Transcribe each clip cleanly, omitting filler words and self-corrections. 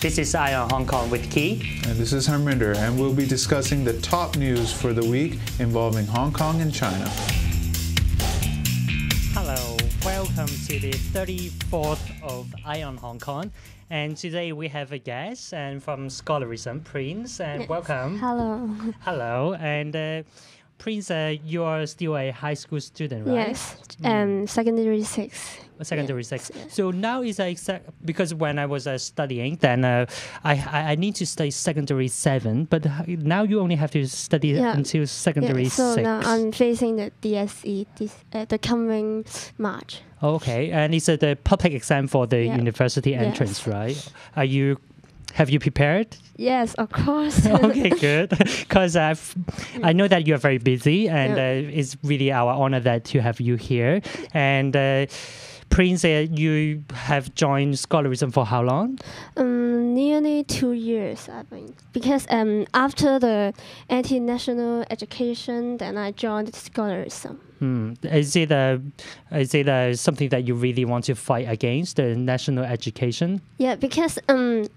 This is Ion Hong Kong with Key. And this is Harminder, and we'll be discussing the top news for the week involving Hong Kong and China. Hello, welcome to the 34th of Ion Hong Kong. And today we have a guest and from Scholarism, Prince, and yes. Welcome. Hello. Hello, and Prince, you are still a high school student, right? Yes, secondary 6. Secondary 6. Yes. So now is because when I was studying, then I need to study secondary 7, but now you only have to study until secondary 6. So now I'm facing the DSE the coming March. Okay, and it's the public exam for the university entrance, right? Have you prepared? Yes, of course. Okay, good. Because I know that you are very busy, and it's really our honor that to have you here. And Prince, you have joined Scholarism for how long? Nearly 2 years, I think. Because after the anti-national education, then I joined Scholarism. Is it something that you really want to fight against, the national education? Yeah, because when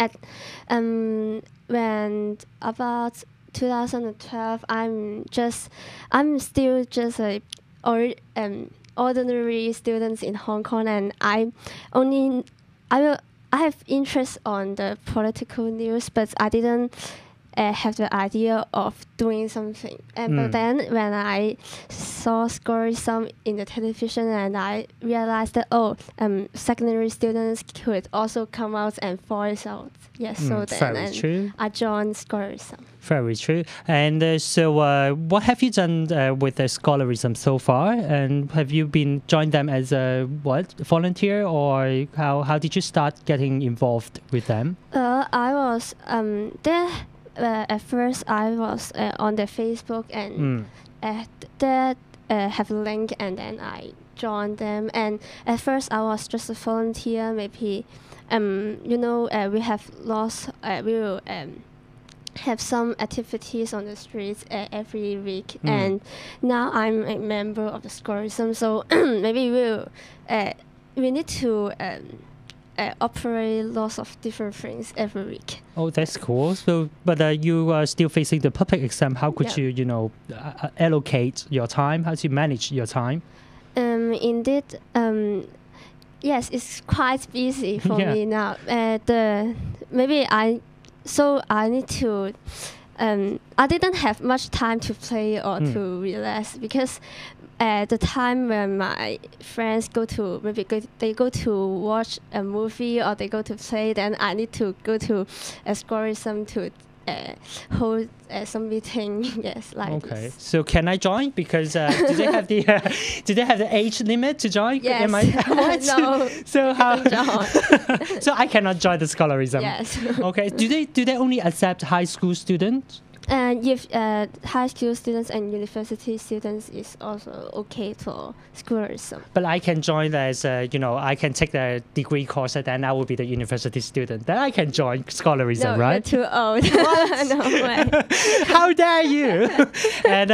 about 2012, I'm still just a ordinary students in Hong Kong, and I have interest on the political news, but I didn't have the idea of doing something. But then when I saw Scholarism in the television, and I realized that secondary students could also come out and voice out. Yes, so then I joined Scholarism. Very true. And so what have you done with the Scholarism so far? And have you been joined them as a volunteer, or how did you start getting involved with them? I was there. At first, I was on the Facebook, and that have a link, and then I joined them. And at first, I was just a volunteer. Maybe, we have we will have some activities on the streets every week. And now I'm a member of the Scholarism, so maybe we need to operate lots of different things every week. Oh, that's cool. So, but you are still facing the public exam. How could you, allocate your time? How do you manage your time? Indeed, yes, it's quite busy for me now. I need to. I didn't have much time to play or to relax, because the time when my friends go to watch a movie or they go to play, then I need to go to a Scholarism to hold some meeting. Yes, like this. So can I join? Because do they have the age limit to join? Yes. No. So how? So I cannot join the Scholarism. Yes. Okay. Do they only accept high school students? If high school students and university students is also okay for Scholarism. But I can join as, I can take the degree course, and then I will be the university student. Then I can join Scholarism, right? No, you're too old. No way. How dare you? And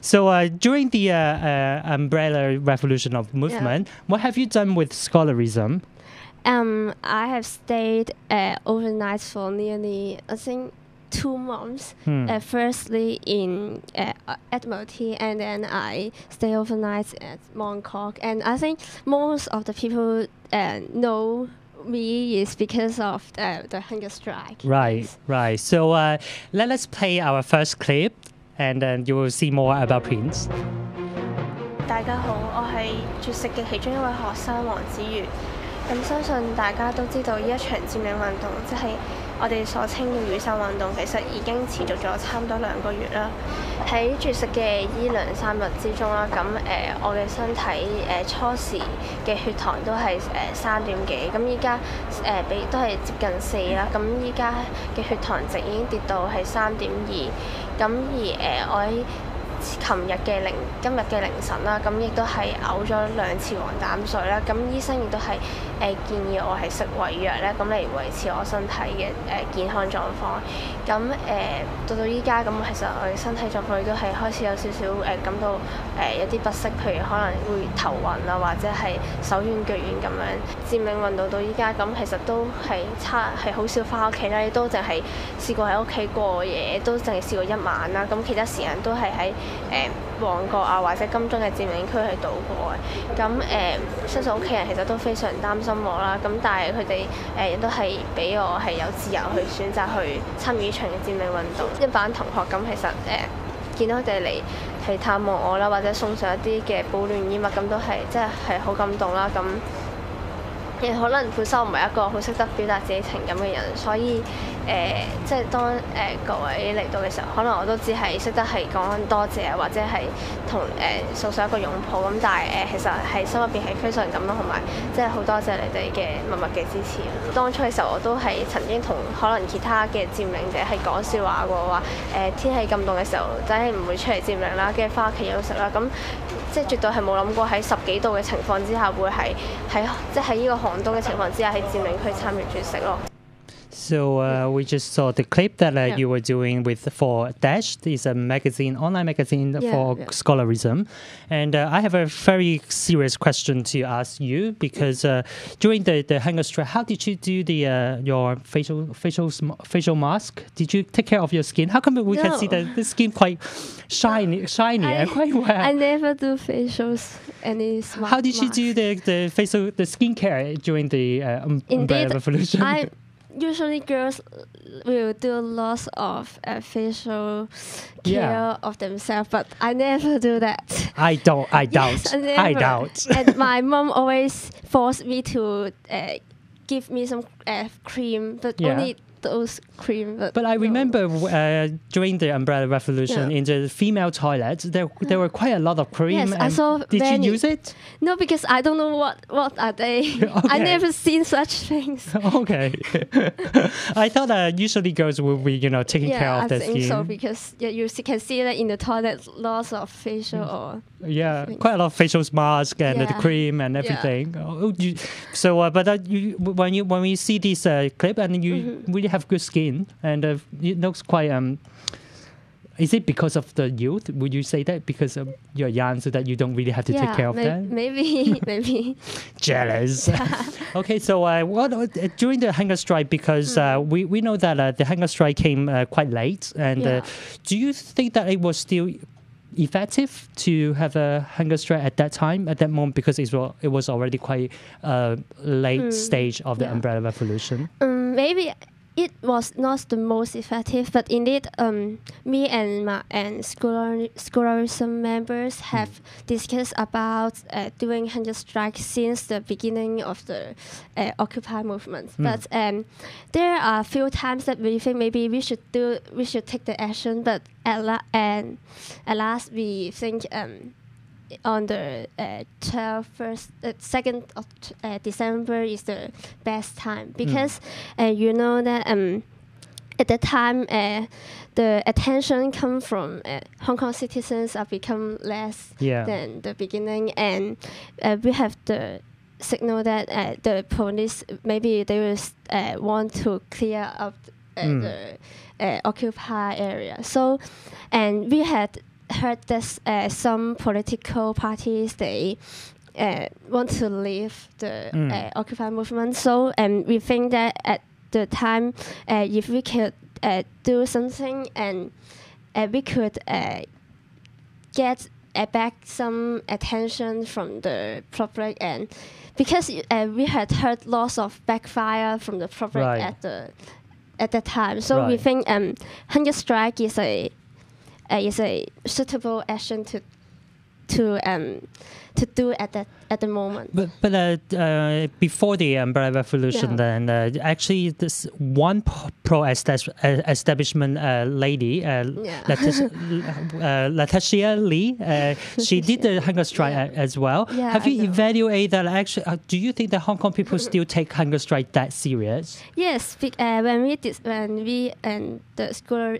so during the Umbrella Revolution of Movement, what have you done with Scholarism? I have stayed overnight for nearly, I think, 2 months. Firstly in Admiralty, and then I stay overnight at Mongkok. And I think most of the people know me is because of the hunger strike. Right. So let us play our first clip, and then you will see more about Prince. 大家好，我係絕食嘅其中一位學生黃子瑜。相信大家都知道呢一場佔領運動，即係我哋所稱嘅雨傘運動，其實已經持續咗差唔多2個月啦。喺絕食嘅依2-3日之中啦，我嘅身體初時嘅血糖都係3點幾，咁依家都係接近4啦。咁依家嘅血糖值已經跌到係3.2，咁而我喺今日嘅凌晨啦，咁亦都係嘔咗2次黃膽水啦。咁醫生亦都係建議我係食胃藥咧，咁嚟維持我身體嘅健康狀況。咁到依家咁，其實我嘅身體狀況亦都係開始有少少感到有啲不適，譬如可能會頭暈啊，或者係手軟腳軟咁樣。佔領運動到依家咁，其實都係好少翻屋企啦，亦都淨係試過喺屋企過夜，都淨係試過1晚啦。咁其他時間都係喺旺角啊或者金鐘嘅佔領區去度過嘅。咁相信屋企人其實都非常擔心我啦。咁但係佢哋亦都係俾我係有自由去選擇去參與呢場嘅佔領運動。一班同學咁其實見到佢哋嚟係探望我啦，或者送上一啲嘅保暖衣物，咁都係即係好感動啦。咁可能本身我唔係一個好識得表達自己情感嘅人，所以即係當各位嚟到嘅時候，可能我都只係識得係講多謝，或者係同送上一個擁抱咁，但係其實係心入邊係非常感動，同埋即係好多謝你哋嘅默默嘅支持。當初嘅時候我都係曾經同可能其他嘅佔領者係講笑話過，話天氣咁凍嘅時候，真係唔會出嚟佔領啦，跟住翻屋企休息啦。咁即係絕對係冇諗過喺10幾度嘅情況之下，會係即係喺呢個寒冬嘅情況之下喺佔領區參與絕食咯。So we just saw the clip that you were doing for Dash. It's a online magazine for scholarism. And I have a very serious question to ask you because during the hunger strike, how did you do your facial mask? Did you take care of your skin? How come we can see the skin quite shiny and quite wet? I never do facials How did you do the skincare during the Umbrella Revolution? Usually girls will do lots of facial care of themselves, but I never do that. I doubt. Yes, I doubt. And my mom always forced me to give me some cream, but only those cream. But I remember during the Umbrella Revolution in the female toilets, there were quite a lot of cream. Yes, I saw. Did you use it? No, because I don't know what are they. Okay. I never seen such things. Okay. I thought usually girls would be taking care of their skin. I think so because you can see that in the toilet lots of facial or quite a lot of facial mask and the cream and everything. When we see this clip and you really have good skin and it looks quite is it because of the youth? Would you say that because you're young so that you don't really have to take care of that? Maybe. Jealous. Okay, so during the hunger strike, because we know that the hunger strike came quite late, and do you think that it was still effective to have a hunger strike at that moment, because it was already quite late stage of the Umbrella Revolution? Maybe it was not the most effective, but indeed, me and scholarism members have discussed about doing hunger strike since the beginning of the Occupy movement. But there are a few times that we think maybe we should take the action, but at last we think on the 2nd of December is the best time, because you know that at that time the attention come from Hong Kong citizens are become less than the beginning, and we have the signal that the police maybe they will want to clear up the Occupy area. So, and we had heard that some political parties they want to leave the Occupy movement. So we think that at the time, if we could do something and we could get back some attention from the public, and because we had heard lots of backfire from the public at that time. So we think hunger strike is a suitable action to to do at the moment. But before the Umbrella Revolution, then actually this one pro-establishment lady, Letitia Lee, she did the hunger strike as well. Yeah, have you evaluated that? Actually, do you think that Hong Kong people still take hunger strike that serious? Yes, when we and the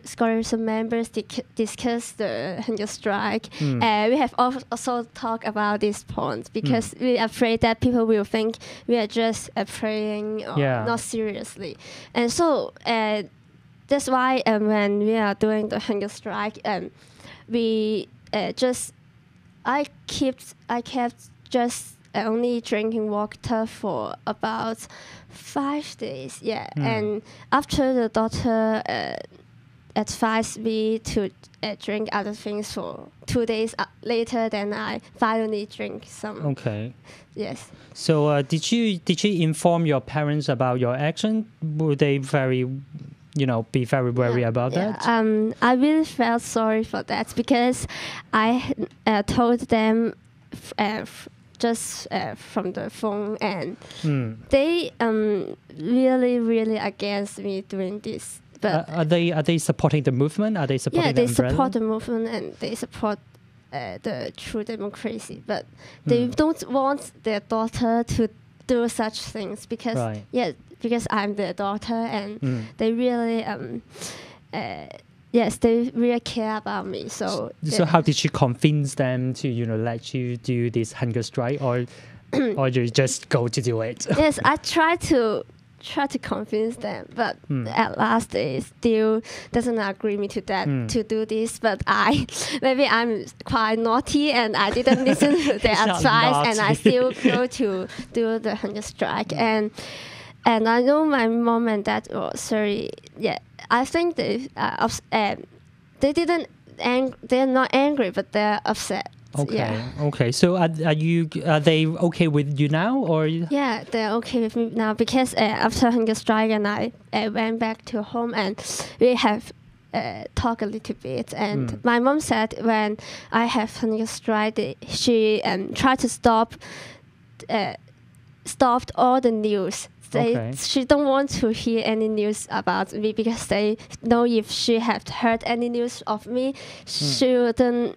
scholarism members discussed the hunger strike, we have also talked about this point because we're afraid that people will think we are just playing or not seriously, and so that's why when we are doing the hunger strike, we I kept just only drinking water for about 5 days. And after the doctor advised me to drink other things for 2 days later, then I finally drink some. Okay. Yes. So did you inform your parents about your action? Were they very, be very worried about that? I really felt sorry for that because I told them just from the phone, and they really, really against me doing this. But are they supporting the movement? Are they supporting the umbrella? Support the movement and they support the true democracy. But they don't want their daughter to do such things because because I'm their daughter, and they really they really care about me. So how did you convince them to let you do this hunger strike, or you just go to do it? Yes, I try to convince them, but at last they still doesn't agree me to that to do this. But maybe I'm quite naughty and I didn't listen to their advice, and I still go to do the hunger strike. And I know my mom and dad were sorry. Yeah, I think they they're not angry, but they're upset. Okay. So are they okay with you now, or? Yeah, they're okay with me now because after hunger strike, and I went back to home, and we have talked a little bit. And my mom said when I have hunger strike, she tried to stopped all the news. She don't want to hear any news about me because they know if she had heard any news of me, she wouldn't.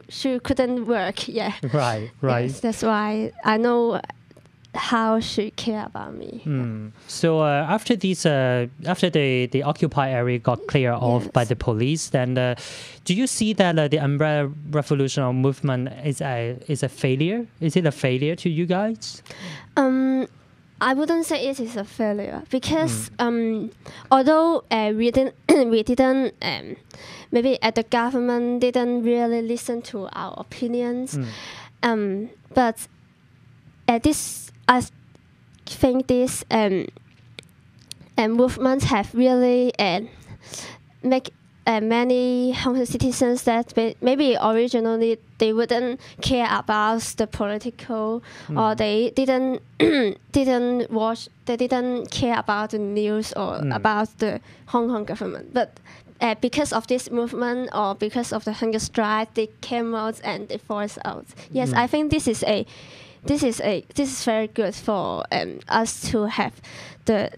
She couldn't work. Yeah. Right. Yes, that's why I know how she care about me. So after the occupied area got cleared off by the police, then do you see that the Umbrella Revolution or movement is a failure? Is it a failure to you guys? I wouldn't say it is a failure because although we didn't maybe the government didn't really listen to our opinions, but this I think this movements have really make many Hong Kong citizens that maybe originally they wouldn't care about the political, or they didn't care about the news or about the Hong Kong government. But because of this movement or because of the hunger strike, they came out and they forced out. Yes, I think this is very good for us to have the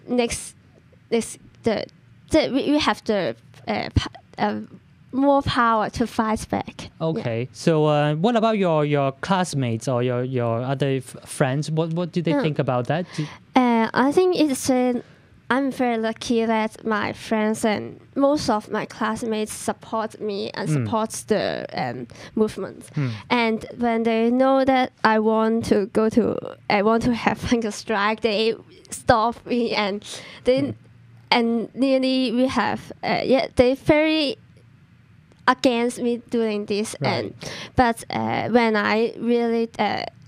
we have the more power to fight back. Okay, so what about your classmates or your other friends? What do they think about that? I think I'm very lucky that my friends and most of my classmates support me and support the movement. And when they know that I want to have hunger strike, they stop me and they nearly we have they very against me doing this. Right. But when I really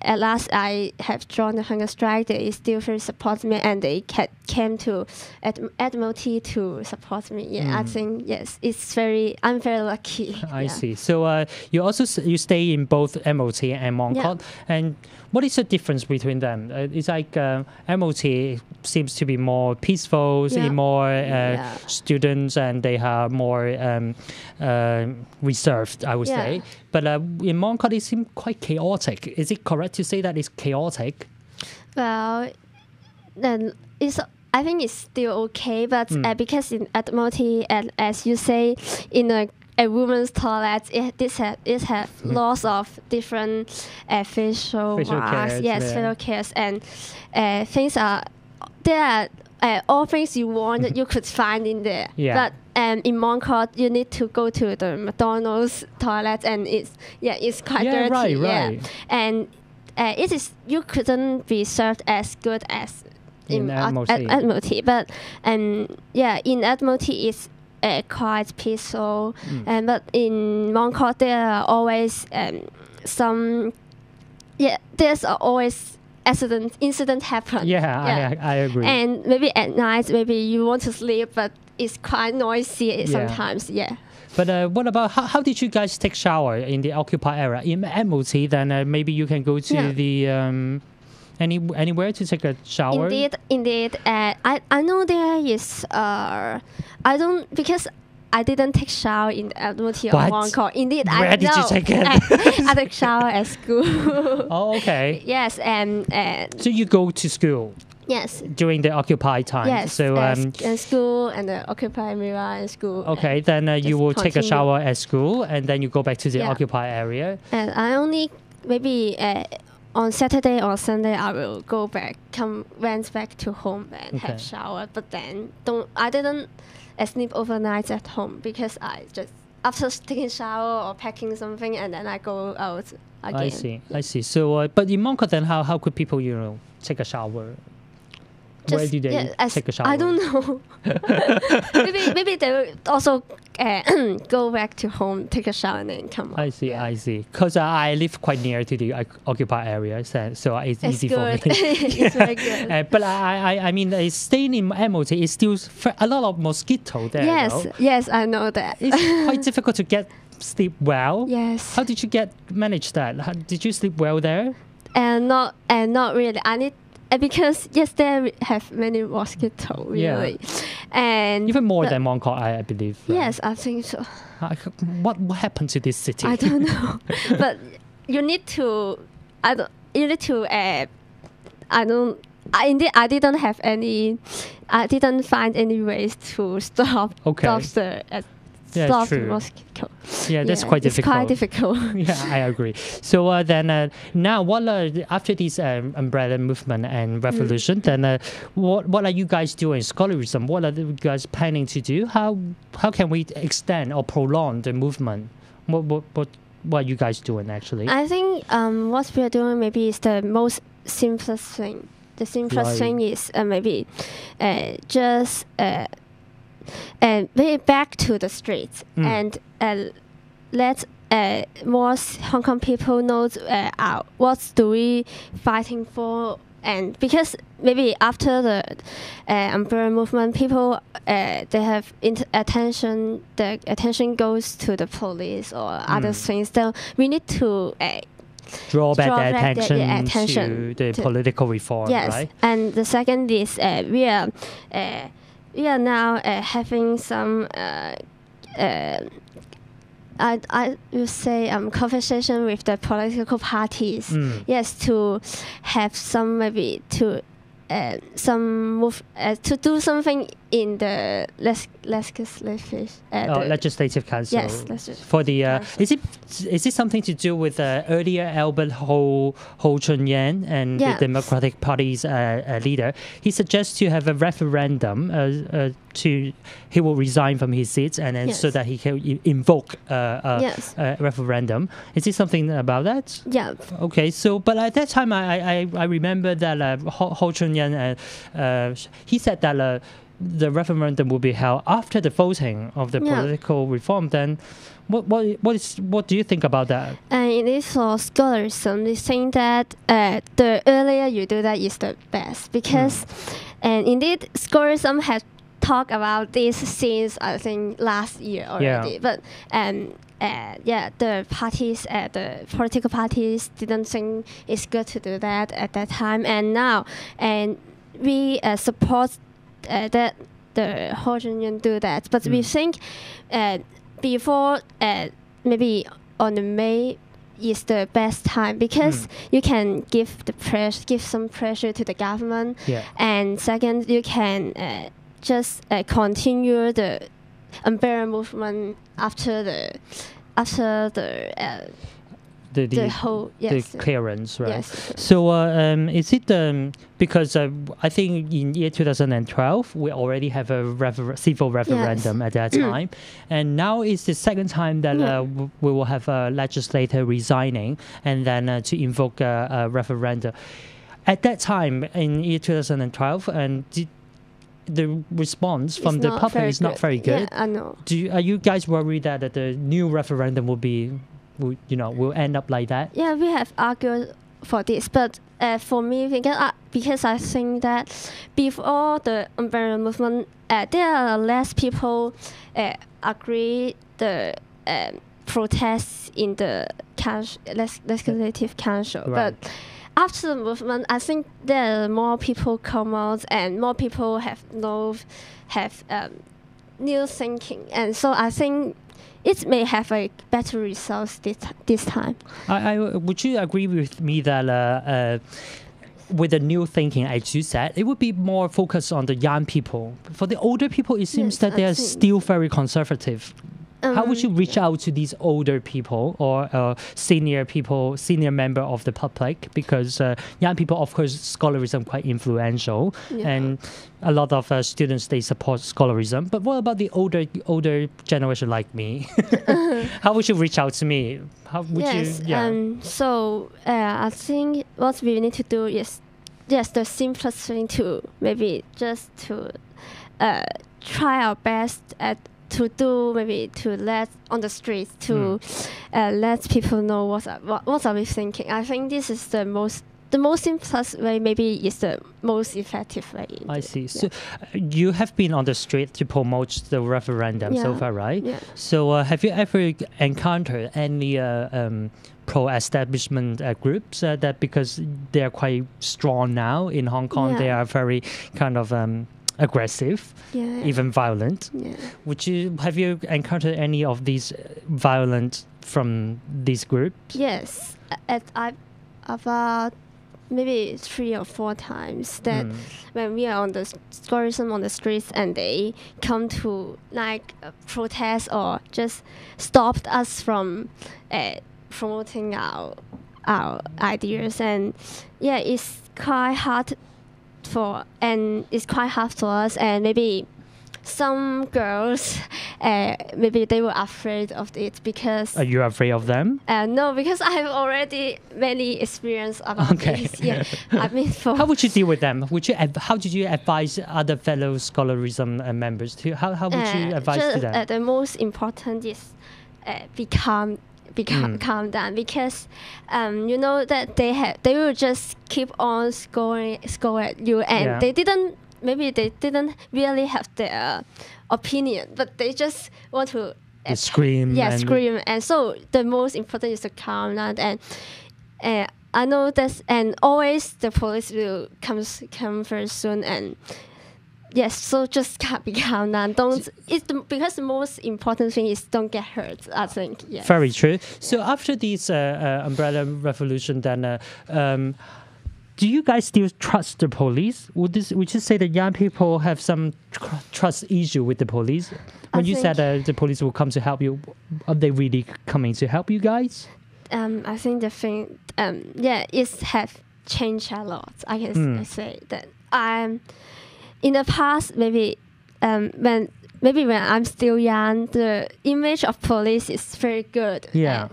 at last I have joined the hunger strike, they still very support me, and they came to Admiralty to support me. Yeah, I think yes, I'm very lucky. I see. So you also you stay in both Admiralty and Mongkok, and what is the difference between them? It's like Admiralty seems to be more peaceful, see more students, and they are more reserved, I would say. But in Mongkok, it seems quite chaotic. Is it correct to say that it's chaotic? Well, then I think it's still okay, but because in Admiralty, as you say, in a woman's toilet, it have lots of different facial marks, facial cares, and things are there. All things you want you could find in there. But in Mongkok, you need to go to the McDonald's toilet, and it's quite dirty. Right. And you couldn't be served as good as in Admiralty. But in Admiralty it's quite peaceful. But in Mongkok there are always there's always incident happen. I agree. And maybe at night, maybe you want to sleep, but it's quite noisy sometimes. But what about how did you guys take shower in the occupied area in Admiralty? Then maybe you can go to the anywhere to take a shower. Indeed. I know there is because I didn't take shower in Admiralty or Mongkok. Indeed, Where did you take it? I took shower at school. Oh, okay. Yes, and so you go to school. Yes. During the occupied time. Yes. So and school and the occupied area and school. Okay, then you will take a shower at school, and then you go back to the occupied area. And I only maybe on Saturday or Sunday I will went back to home and have shower. But then I didn't sleep overnight at home because I just after taking shower or packing something, and then I go out again. I see. So but in Mongkok then how could people take a shower? Where do they take a shower? I don't know. maybe they will also go back to home, take a shower, and then come I see. Because I live quite near to the occupied area, so it's easy for me. It's very good. But I mean, staying in Admiralty is still a lot of mosquito there. Yes, I know that. It's quite difficult to sleep well. Yes. How did you manage that? Did you sleep well there? Not really. I need. Because there have many mosquitoes, really. And even more than Mongkok, I believe. Yes, I think so. What happened to this city? I don't know. But you need to. I didn't find any ways to stop the mosquito. That's quite difficult. It's quite difficult. I agree. So then now, after this umbrella movement and revolution, then what are you guys doing? Scholarism. What are you guys planning to do? How can we extend or prolong the movement? What are you guys doing actually? I think what we are doing maybe is the most simplest thing. The simplest thing is maybe just. Maybe back to the streets and let more Hong Kong people know what do we fighting for, and because maybe after the umbrella movement, people they have attention. The attention goes to the police or other things. So we need to. Draw back the attention to the political reform, right? And the second is we are now having some I will say conversation with the political parties. Yes, to have some maybe to to do something in the legislative council. Yes, for the is it something to do with earlier Albert Ho Chun Yan and the Democratic Party's leader? He suggests to have a referendum he will resign from his seats and then so that he can invoke a referendum. Is it something about that? Yeah. Okay. So, but at that time, I remember that Ho Chun Yan he said that the referendum will be held after the voting of the political reform, then what do you think about that? And it is for scholarism. They think that the earlier you do that is the best because, and indeed, scholarism has talked about this since I think last year already. But the parties, the political parties didn't think it's good to do that at that time, and now, and we support that the whole union do that. But we think before maybe on the May is the best time because you can give some pressure to the government, and second you can just continue the umbrella movement after the whole the clearance, right? Yes. So is it because I think in year 2012 we already have a civil referendum at that time, and now it's the second time that we will have a legislator resigning and then to invoke a referendum. At that time in year 2012, and the response from the public is not very good. Yeah, I know. Are you guys worried that the new referendum will end up like that? Yeah, we have argued for this, but for me, because I think that before the umbrella movement, there are less people agree the protests in the legislative council, right. but after the movement, I think there are more people come out and more people have new thinking, and so I think it may have a better results this time. Would you agree with me that with the new thinking, as you said, it would be more focused on the young people? For the older people, it seems that they are still very conservative. How would you reach out to these older people or senior member of the public? Because young people, of course, scholarism quite influential, and a lot of students, they support scholarism. But what about the older generation like me? How would you reach out to me? How would you? So I think what we need to do is the simplest thing to maybe just to try our best to do, maybe to let on the streets to let people know what are we thinking. I think this is the most simplest way, maybe is the most effective way. I see. So you have been on the street to promote the referendum so far, right? Yeah. So have you ever encountered any pro-establishment groups that, because they are quite strong now in Hong Kong, they are very kind of aggressive, even violent. Have you encountered any of these violent from these groups? Yes, about maybe 3 or 4 times that when we are on the scholarism on the streets and they come to protest or just stopped us from promoting our ideas, and it's quite hard for us, and maybe some girls maybe they were afraid of it because. Are you afraid of them? No, because I have already many experience about this. Yeah, I mean, how would you deal with them? How did you advise other fellow scholarism members to? How would you advise to them? The most important is be calm down, because that they will just keep on score at you, and they didn't really have their opinion, but they just want to scream. Scream. And so the most important is to calm down, and I know that, and always the police will come very soon, and so just be calm down. Because the most important thing is don't get hurt, I think. Yes. Very true. So after this umbrella revolution, then do you guys still trust the police? Would you say that young people have some trust issue with the police? When you said the police will come to help you, are they really coming to help you guys? I think the thing, it have changed a lot. I can say that. In the past, maybe when I'm still young, the image of police is very good. Yeah.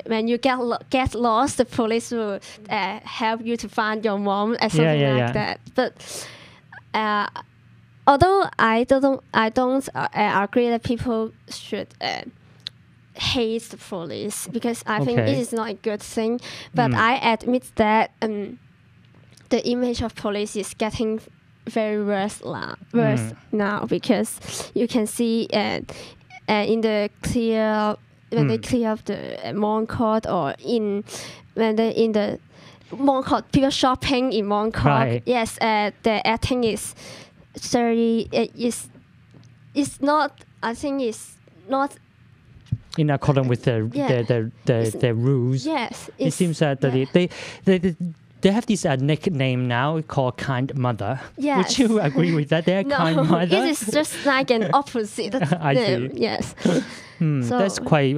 When you get lost, the police will help you to find your mom or something like that. But although I don't agree that people should hate the police, because I think it is not a good thing. But I admit that the image of police is getting very worse now, because you can see in the clear when they clear up the Wong Court, or when they in the Wong Court, people shopping in Wong Court. Right. Yes, the acting is 30. It's not. I think it's not in accordance with the rules. Yes, it seems that they have this nickname now called Kind Mother. Yes. Would you agree with that? They're no, Kind Mother. It is just like an opposite. I see. Yes. So that's quite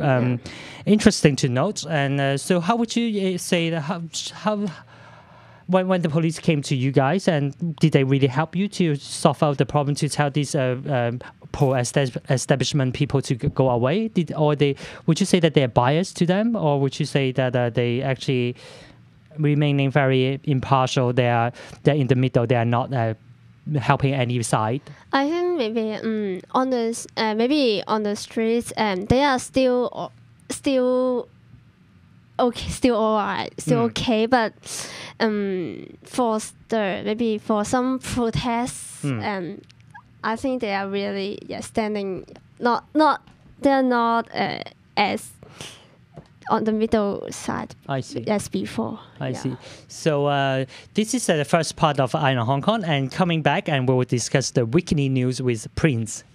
interesting to note. And so, how would you say that? How when the police came to you guys, and did they really help you to solve out the problem, to tell these poor establishment people to go away? Would you say that they're biased to them, or would you say that they actually remaining very impartial? They're in the middle. They are not helping any side. I think maybe on the streets, they are still okay, still alright, still okay. But for some protests, I think they are really standing. They're not as on the middle side. I see. As before. I see. So this is the first part of IONHK Hong Kong, and coming back, and we will discuss the weekly news with Prince.